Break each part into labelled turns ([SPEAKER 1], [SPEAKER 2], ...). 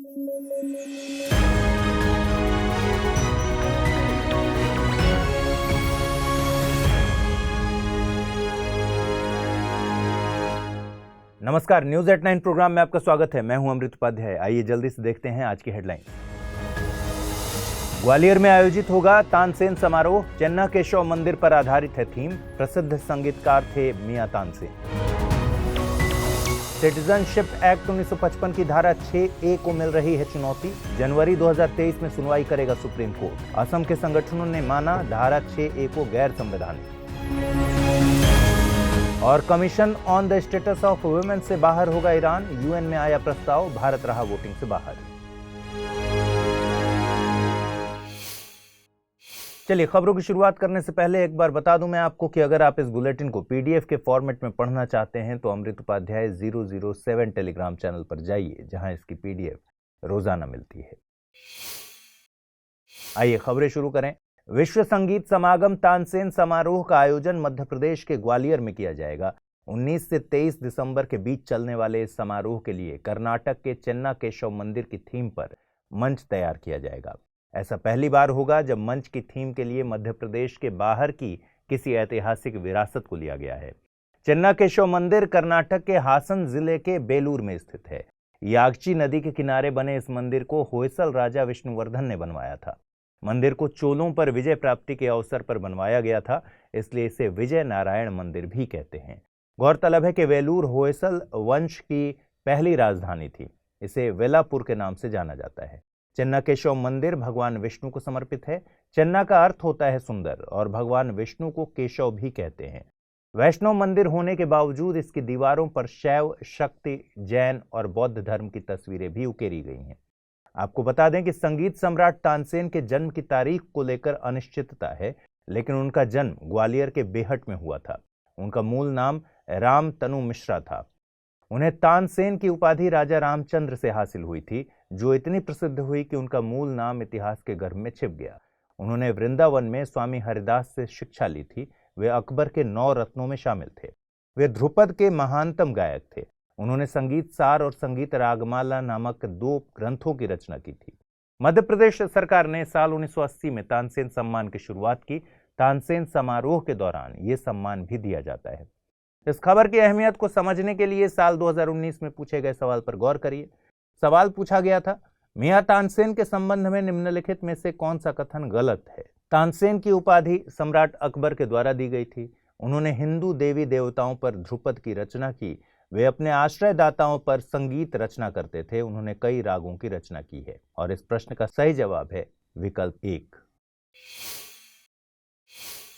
[SPEAKER 1] नमस्कार, news at 9 programme में आपका स्वागत है। मैं हूं अमृत उपाध्याय। आइए जल्दी से देखते हैं आज की हेडलाइन। ग्वालियर में आयोजित होगा तानसेन समारोह, चेन्ना केशव मंदिर पर आधारित है थीम। प्रसिद्ध संगीतकार थे मियां तानसेन। सिटीजनशिप एक्ट 1955 की धारा 6A को मिल रही है चुनौती। जनवरी 2023 में सुनवाई करेगा सुप्रीम कोर्ट। असम के संगठनों ने माना धारा 6A को गैर संवैधानिक। और commission on the status of women से बाहर होगा ईरान। यूएन में आया प्रस्ताव, भारत रहा वोटिंग से बाहर। चलिए, खबरों की शुरुआत करने से पहले एक बार बता दूं मैं आपको कि अगर आप इस बुलेटिन को पीडीएफ के फॉर्मेट में पढ़ना चाहते हैं तो अमृत उपाध्याय 007 टेलीग्राम चैनल पर जाइए, जहां इसकी पीडीएफ रोजाना मिलती है। आइए खबरें शुरू करें। विश्व संगीत समागम तानसेन समारोह का आयोजन मध्य प्रदेश के ग्वालियर में किया जाएगा। 19 से 23 दिसंबर के बीच चलने वाले इस समारोह के लिए कर्नाटक के चेन्ना केशव मंदिर की थीम पर मंच तैयार किया जाएगा। ऐसा पहली बार होगा जब मंच की थीम के लिए मध्य प्रदेश के बाहर की किसी ऐतिहासिक विरासत को लिया गया है। चेन्ना केशव मंदिर कर्नाटक के हासन जिले के बेलूर में स्थित है। यागची नदी के किनारे बने इस मंदिर को होयसल राजा विष्णुवर्धन ने बनवाया था। मंदिर को चोलों पर विजय प्राप्ति के अवसर पर बनवाया गया था, इसलिए इसे विजय नारायण मंदिर भी कहते हैं। गौरतलब है कि वेलूर होयसल वंश की पहली राजधानी थी। इसे वेलापुर के नाम से जाना जाता है। चेन्ना केशव मंदिर भगवान विष्णु को समर्पित है। चेन्ना का अर्थ होता है सुंदर और भगवान विष्णु को केशव भी कहते हैं। वैष्णव मंदिर होने के बावजूद इसकी दीवारों पर शैव, शक्ति, जैन और बौद्ध धर्म की तस्वीरें भी उकेरी गई हैं। आपको बता दें कि संगीत सम्राट तानसेन के जन्म की तारीख को लेकर अनिश्चितता है, लेकिन उनका जन्म ग्वालियर के बेहट में हुआ था। उनका मूल नाम राम तनु मिश्रा था। उन्हें तानसेन की उपाधि राजा रामचंद्र से हासिल हुई थी, जो इतनी प्रसिद्ध हुई कि उनका मूल नाम इतिहास के गर्भ में छिप गया। उन्होंने वृंदावन में स्वामी हरिदास से शिक्षा ली थी। वे अकबर के 9 रत्नों में शामिल थे। वे ध्रुपद के महानतम गायक थे। उन्होंने संगीत सार और संगीत रागमाला नामक 2 ग्रंथों की रचना की थी। मध्य प्रदेश सरकार ने साल 1980 में तानसेन सम्मान की शुरुआत की। तानसेन समारोह के दौरान ये सम्मान भी दिया जाता है। इस खबर की अहमियत को समझने के लिए साल 2019 में पूछे गए सवाल पर गौर करिए। सवाल पूछा गया था, मियां तानसेन के संबंध में निम्नलिखित में से कौन सा कथन गलत है? तानसेन की उपाधि सम्राट अकबर के द्वारा दी गई थी। उन्होंने हिंदू देवी देवताओं पर ध्रुपद की रचना की। वे अपने आश्रयदाताओं पर संगीत रचना करते थे। उन्होंने कई रागों की रचना की है। और इस प्रश्न का सही जवाब है विकल्प 1।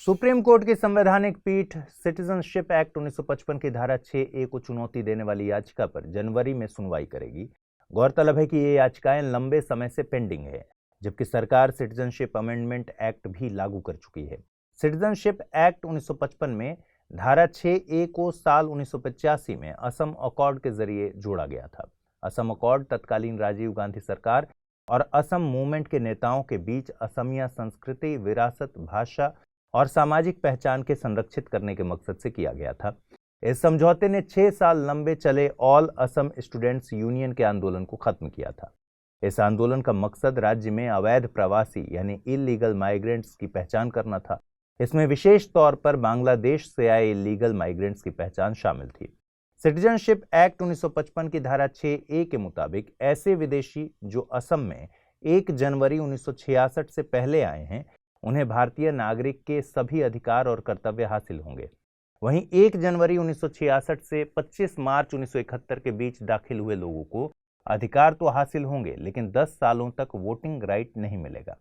[SPEAKER 1] सुप्रीम कोर्ट की संवैधानिक पीठ सिटीजनशिप एक्ट 1955 की धारा 6A को चुनौती देने वाली याचिका पर जनवरी में सुनवाई करेगी। गौरतलब है कि ये याचिकाएं लंबे समय से पेंडिंग है, जबकि सरकार सिटीजनशिप अमेंडमेंट एक्ट भी लागू कर चुकी है। सिटीजनशिप एक्ट 1955 में धारा 6A को साल 1985 में असम अकॉर्ड के जरिए जोड़ा गया था। असम अकॉर्ड तत्कालीन राजीव गांधी सरकार और असम मूवमेंट के नेताओं के बीच असमिया संस्कृति, विरासत, भाषा और सामाजिक पहचान के संरक्षित करने के मकसद से किया गया था। इस समझौते ने 6 साल लंबे चले ऑल असम स्टूडेंट्स यूनियन के आंदोलन को खत्म किया था। इस आंदोलन का मकसद राज्य में अवैध प्रवासी यानी इलीगल माइग्रेंट्स की पहचान करना था। इसमें विशेष तौर पर बांग्लादेश से आए इलीगल माइग्रेंट्स की पहचान शामिल थी। सिटीजनशिप एक्ट 1955 की धारा 6A के मुताबिक ऐसे विदेशी जो असम में 1 जनवरी 1966 से पहले आए हैं, उन्हें भारतीय नागरिक के सभी अधिकार और कर्तव्य हासिल होंगे। वहीं 1 जनवरी 1966 से 25 मार्च 1971 के बीच दाखिल हुए लोगों को अधिकार तो हासिल होंगे, लेकिन 10 सालों तक वोटिंग राइट नहीं मिलेगा।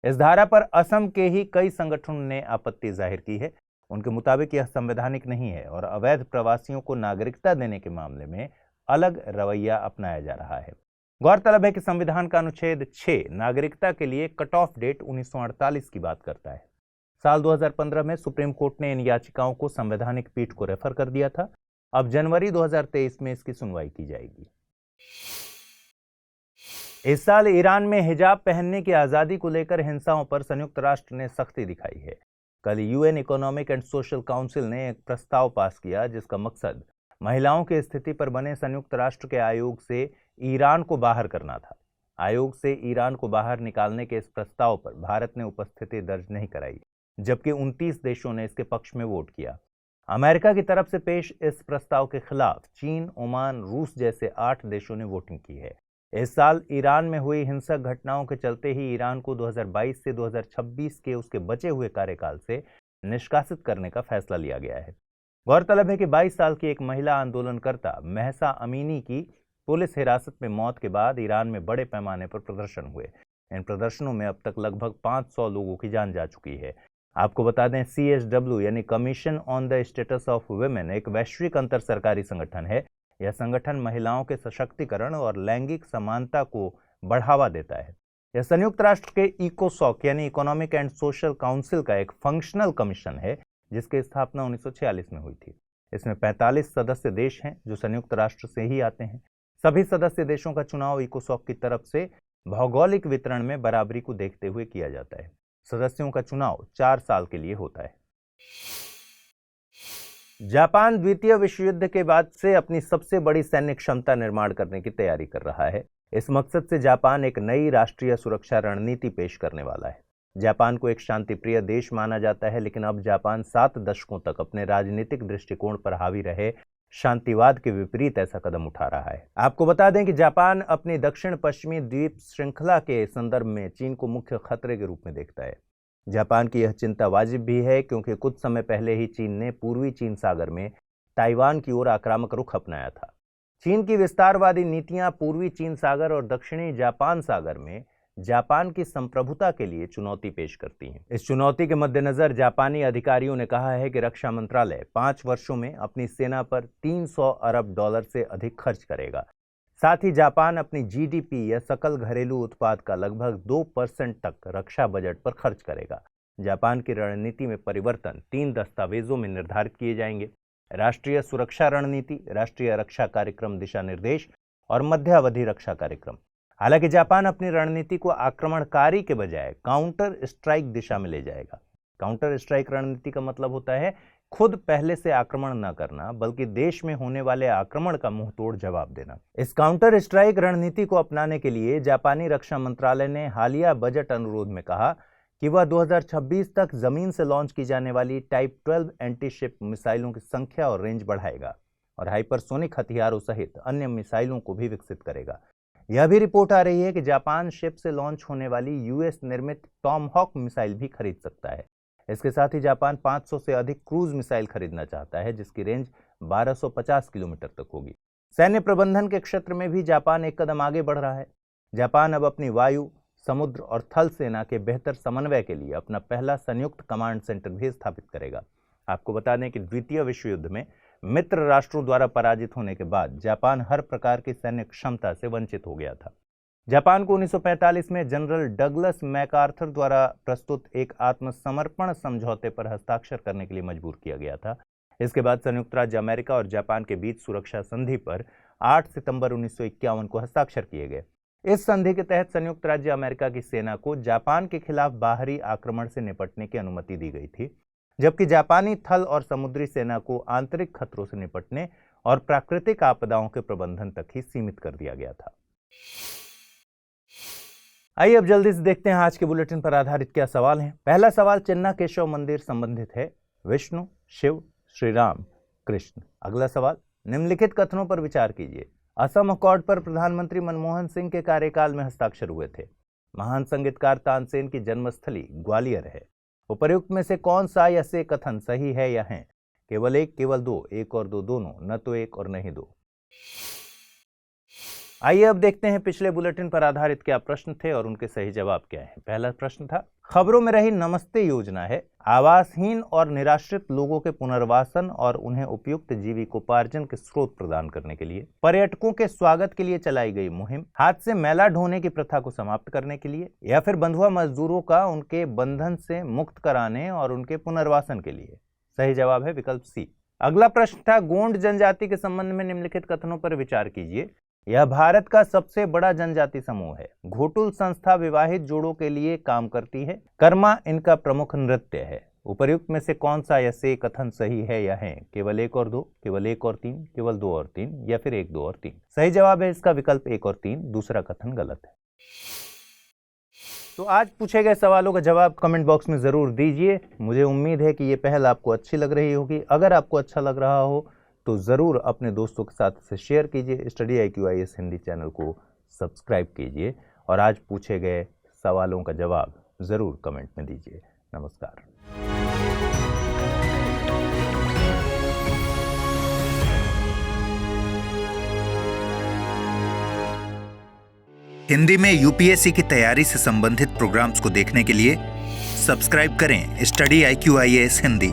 [SPEAKER 1] इस धारा पर असम के ही कई संगठनों ने आपत्ति जाहिर की है। उनके मुताबिक यह संवैधानिक नहीं है और अवैध प्रवासियों को नागरिकता देने के मामले में अलग रवैया अपनाया जा रहा है। गौरतलब है कि संविधान का अनुच्छेद 6 नागरिकता के लिए कट ऑफ डेट 1948 की बात करता है। साल 2015 में सुप्रीम कोर्ट ने इन याचिकाओं को संवैधानिक पीठ को रेफर कर दिया था। अब जनवरी 2023 में इसकी सुनवाई की जाएगी। इस साल ईरान में हिजाब पहनने की आजादी को लेकर हिंसाओं पर संयुक्त राष्ट्र ने सख्ती दिखाई है। कल UN economic and social council ने एक प्रस्ताव पास किया, जिसका मकसद महिलाओं की स्थिति पर बने संयुक्त राष्ट्र के आयोग से ईरान को बाहर करना था। आयोग से ईरान को बाहर निकालने के इस प्रस्ताव पर भारत ने उपस्थिति दर्ज नहीं कराई, जबकि 29 देशों ने इसके पक्ष में वोट किया। अमेरिका की तरफ से पेश इस प्रस्ताव के खिलाफ चीन, ओमान, रूस जैसे 8 देशों ने वोटिंग की है। इस साल ईरान में हुई हिंसक घटनाओं के चलते ही ईरान को 2022 से 2026 के उसके बचे हुए कार्यकाल से निष्कासित करने का फैसला लिया गया है। गौरतलब है कि 22 साल की एक महिला आंदोलनकर्ता महसा अमीनी की पुलिस हिरासत में मौत के बाद ईरान में बड़े पैमाने पर प्रदर्शन हुए। इन प्रदर्शनों में अब तक लगभग 500 लोगों की जान जा चुकी है। आपको बता दें, CSW यानी commission on the status of women एक वैश्विक अंतर सरकारी संगठन है। यह संगठन महिलाओं के सशक्तिकरण और लैंगिक समानता को बढ़ावा देता है। यह संयुक्त राष्ट्र के इकोसॉक यानी इकोनॉमिक एंड सोशल काउंसिल का एक फंक्शनल कमीशन है, जिसकी स्थापना 1946 में हुई थी। इसमें 45 सदस्य देश हैं जो संयुक्त राष्ट्र से ही आते हैं। सभी सदस्य देशों का चुनाव इकोसॉक की तरफ से भौगोलिक वितरण में बराबरी को देखते हुए किया जाता है। सदस्यों का चुनाव 4 साल के लिए होता है। जापान द्वितीय विश्व युद्ध के बाद से अपनी सबसे बड़ी सैन्य क्षमता निर्माण करने की तैयारी कर रहा है। इस मकसद से जापान एक नई राष्ट्रीय सुरक्षा रणनीति पेश करने वाला है। जापान को एक शांतिप्रिय देश माना जाता है, लेकिन अब जापान 7 दशकों तक अपने राजनीतिक दृष्टिकोण पर हावी रहे शांतिवाद के विपरीत ऐसा कदम उठा रहा है। आपको बता दें कि जापान अपनी दक्षिण पश्चिमी द्वीप श्रृंखला के संदर्भ में चीन को मुख्य खतरे के रूप में देखता है। जापान की यह चिंता वाजिब भी है, क्योंकि कुछ समय पहले ही चीन ने पूर्वी चीन सागर में ताइवान की ओर आक्रामक रुख अपनाया था। चीन की विस्तारवादी नीतियां पूर्वी चीन सागर और दक्षिणी जापान सागर में जापान की संप्रभुता के लिए चुनौती पेश करती हैं। इस चुनौती के मद्देनजर जापानी अधिकारियों ने कहा है कि रक्षा मंत्रालय 5 वर्षों में अपनी सेना पर $300 अरब से अधिक खर्च करेगा। साथ ही जापान अपनी GDP या सकल घरेलू उत्पाद का लगभग 2% तक रक्षा बजट पर खर्च करेगा। जापान की रणनीति में परिवर्तन 3 दस्तावेजों में निर्धारित किए जाएंगे: राष्ट्रीय सुरक्षा रणनीति, राष्ट्रीय रक्षा कार्यक्रम दिशा निर्देश और मध्यावधि रक्षा कार्यक्रम। हालांकि जापान अपनी रणनीति को आक्रमणकारी के बजाय काउंटर स्ट्राइक दिशा में ले जाएगा। काउंटर स्ट्राइक रणनीति का मतलब होता है खुद पहले से आक्रमण न करना, बल्कि देश में होने वाले आक्रमण का मुंहतोड़ जवाब देना। इस काउंटर स्ट्राइक रणनीति को अपनाने के लिए जापानी रक्षा मंत्रालय ने हालिया बजट अनुरोध में कहा कि वह 2026 तक जमीन से लॉन्च की जाने वाली टाइप 12 एंटीशिप मिसाइलों की संख्या और रेंज बढ़ाएगा और हाइपरसोनिक हथियारों सहित अन्य मिसाइलों को भी विकसित करेगा। यह भी रिपोर्ट आ रही है कि जापान शिप से लॉन्च होने वाली US निर्मित टॉमहॉक मिसाइल भी खरीद सकता है। इसके साथ ही जापान 500 से अधिक क्रूज मिसाइल खरीदना चाहता है, जिसकी रेंज 1250 किलोमीटर तक होगी। सैन्य प्रबंधन के क्षेत्र में भी जापान एक कदम आगे बढ़ रहा है। जापान अब अपनी वायु, समुद्र और थल सेना के बेहतर समन्वय के लिए अपना पहला संयुक्त कमांड सेंटर भी स्थापित करेगा। आपको बता दें कि द्वितीय विश्व युद्ध में मित्र राष्ट्रों द्वारा पराजित होने के बाद जापान हर प्रकार की सैन्य क्षमता से वंचित हो गया था। जापान को 1945 में जनरल डगलस मैकार्थर द्वारा प्रस्तुत एक आत्मसमर्पण समझौते पर हस्ताक्षर करने के लिए मजबूर किया गया था। इसके बाद संयुक्त राज्य अमेरिका और जापान के बीच सुरक्षा संधि पर 8 सितंबर 1951 को हस्ताक्षर किए गए। इस संधि के तहत संयुक्त राज्य अमेरिका की सेना को जापान के खिलाफ बाहरी आक्रमण से निपटने की अनुमति दी गई थी, जबकि जापानी थल और समुद्री सेना को आंतरिक खतरों से निपटने और प्राकृतिक आपदाओं के प्रबंधन तक ही सीमित कर दिया गया था। आइए अब जल्दी से देखते हैं आज के बुलेटिन पर आधारित क्या सवाल हैं। पहला सवाल, चिन्ना केशव मंदिर संबंधित है विष्णु, शिव, श्री राम, कृष्ण। अगला सवाल, निम्नलिखित कथनों पर विचार कीजिए। असम अकॉर्ड पर प्रधानमंत्री मनमोहन सिंह के कार्यकाल में हस्ताक्षर हुए थे। महान संगीतकार तानसेन की जन्मस्थली ग्वालियर है। उपर्युक्त में से कौन सा या से कथन सही है या है? केवल एक, केवल दो, एक और दो दोनों, न तो एक और नहीं दो। आइए अब देखते हैं पिछले बुलेटिन पर आधारित क्या प्रश्न थे और उनके सही जवाब क्या हैं। पहला प्रश्न था, खबरों में रही नमस्ते योजना है आवासहीन और निराश्रित लोगों के पुनर्वासन और उन्हें उपयुक्त जीविकोपार्जन के स्रोत प्रदान करने के लिए, पर्यटकों के स्वागत के लिए चलाई गई मुहिम, हाथ से मैला ढोने की प्रथा को समाप्त करने के लिए, या फिर बंधुआ मजदूरों का उनके बंधन से मुक्त कराने और उनके पुनर्वासन के लिए? सही जवाब है विकल्प सी। अगला प्रश्न था, गोंड जनजाति के संबंध में निम्नलिखित कथनों पर विचार कीजिए। यह भारत का सबसे बड़ा जनजाति समूह है। घोटुल संस्था विवाहित जोड़ों के लिए काम करती है। कर्मा इनका प्रमुख नृत्य है। उपर्युक्त में से कौन सा या से कथन सही है या है? केवल एक और दो, केवल एक और तीन, केवल दो और तीन, या फिर एक, दो और तीन? सही जवाब है इसका विकल्प एक और तीन। दूसरा कथन गलत है। तो आज पूछे गए सवालों का जवाब कमेंट बॉक्स में ज़रूर दीजिए। मुझे उम्मीद है कि ये पहल आपको अच्छी लग रही होगी। अगर आपको अच्छा लग रहा हो तो ज़रूर अपने दोस्तों के साथ इसे शेयर कीजिए। Study IQ IAS Hindi channel को सब्सक्राइब कीजिए और आज पूछे गए सवालों का जवाब ज़रूर कमेंट में दीजिए। नमस्कार।
[SPEAKER 2] हिंदी में UPSC की तैयारी से संबंधित प्रोग्राम्स को देखने के लिए सब्सक्राइब करें स्टडी IQ IAS हिंदी।